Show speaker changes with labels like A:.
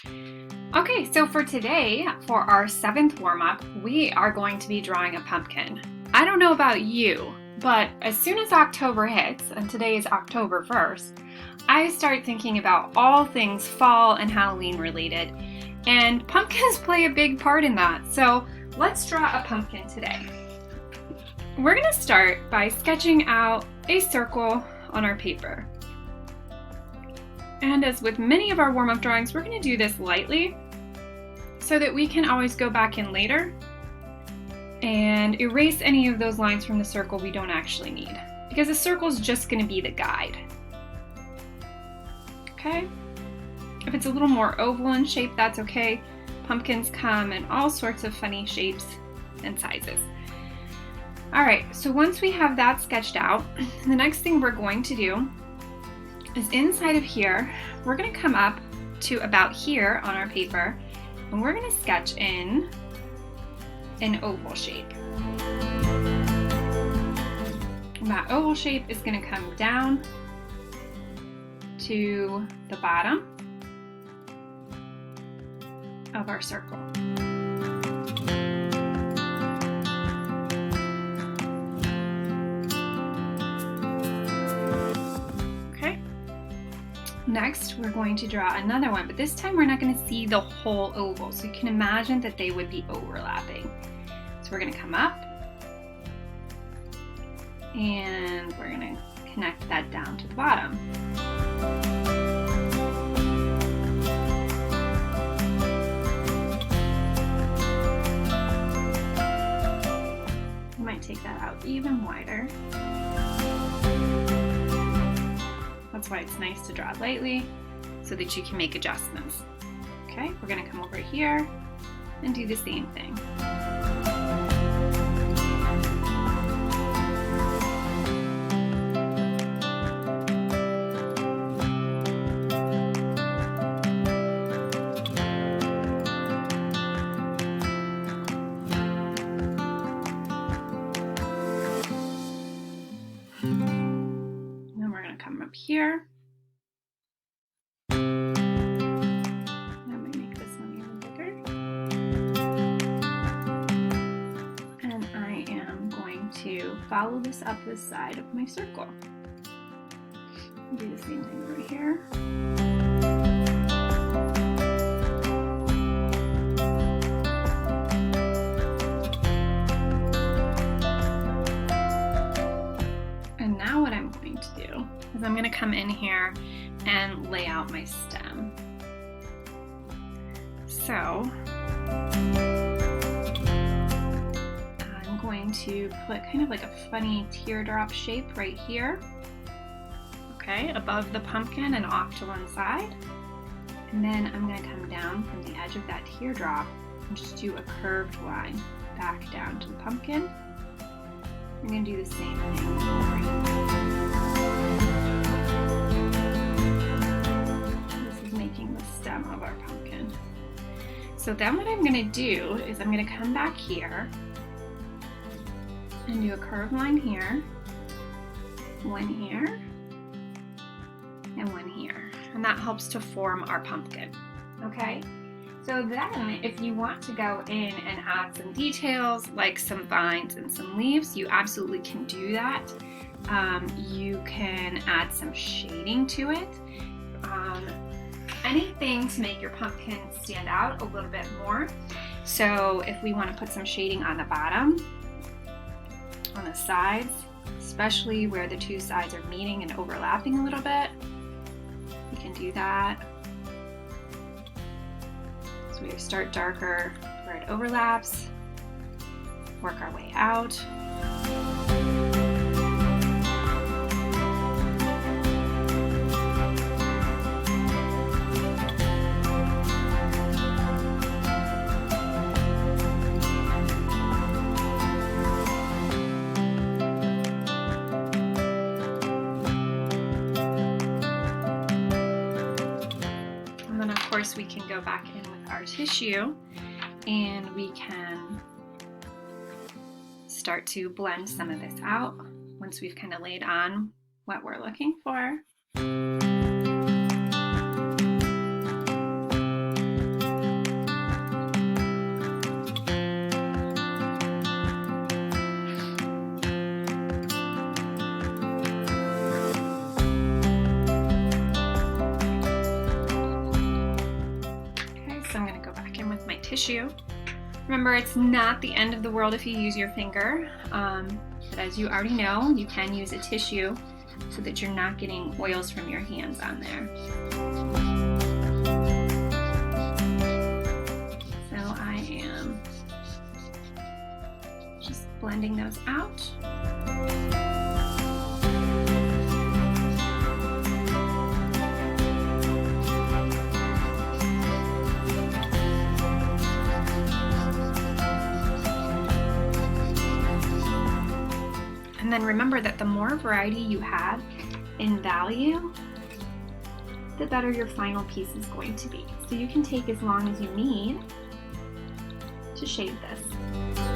A: Okay, so for today, for our 7th warm-up, we are going to be drawing a pumpkin. I don't know about you, but as soon as October hits, and today is October 1st, I start thinking about all things fall and Halloween related, and pumpkins play a big part in that. So let's draw a pumpkin today. We're going to start by sketching out a circle on our paper. And as with many of our warm-up drawings, we're going to do this lightly so that we can always go back in later and erase any of those lines from the circle we don't actually need, because the circle is just going to be the guide. Okay? If it's a little more oval in shape, that's okay. Pumpkins come in all sorts of funny shapes and sizes. All right, so once we have that sketched out, the next thing we're going to do is inside of here, we're going to come up to about here on our paper, and we're going to sketch in an oval shape. And that oval shape is going to come down to the bottom of our circle. Next, we're going to draw another one, but this time we're not going to see the whole oval, so you can imagine that they would be overlapping. So we're going to come up, and we're going to connect that down to the bottom. You might take that out even wider. That's why it's nice to draw lightly so that you can make adjustments. Okay, we're going to come over here and do the same thing. Come up here. I'm going to make this one even bigger. And I am going to follow this up the side of my circle. Do the same thing over here. And now what I'm going to do is I'm going to come in here and lay out my stem. So I'm going to put kind of like a funny teardrop shape right here, okay, above the pumpkin and off to one side. And then I'm going to come down from the edge of that teardrop and just do a curved line back down to the pumpkin. I'm going to do the same thing over here. Stem of our pumpkin. So then what I'm going to do is I'm going to come back here and do a curved line here, one here, and one here. And that helps to form our pumpkin. Okay? So then if you want to go in and add some details like some vines and some leaves, you absolutely can do that. You can add some shading to it. Anything to make your pumpkin stand out a little bit more. So if we want to put some shading on the bottom, on the sides, especially where the two sides are meeting and overlapping a little bit, we can do that. So we start darker where it overlaps, work our way out. Of course, we can go back in with our tissue and we can start to blend some of this out once we've kind of laid on what we're looking for. tissue. Remember, it's not the end of the world if you use your finger, but as you already know, you can use a tissue so that you're not getting oils from your hands on there. So I am just blending those out. And then remember that the more variety you have in value, the better your final piece is going to be. So you can take as long as you need to shade this.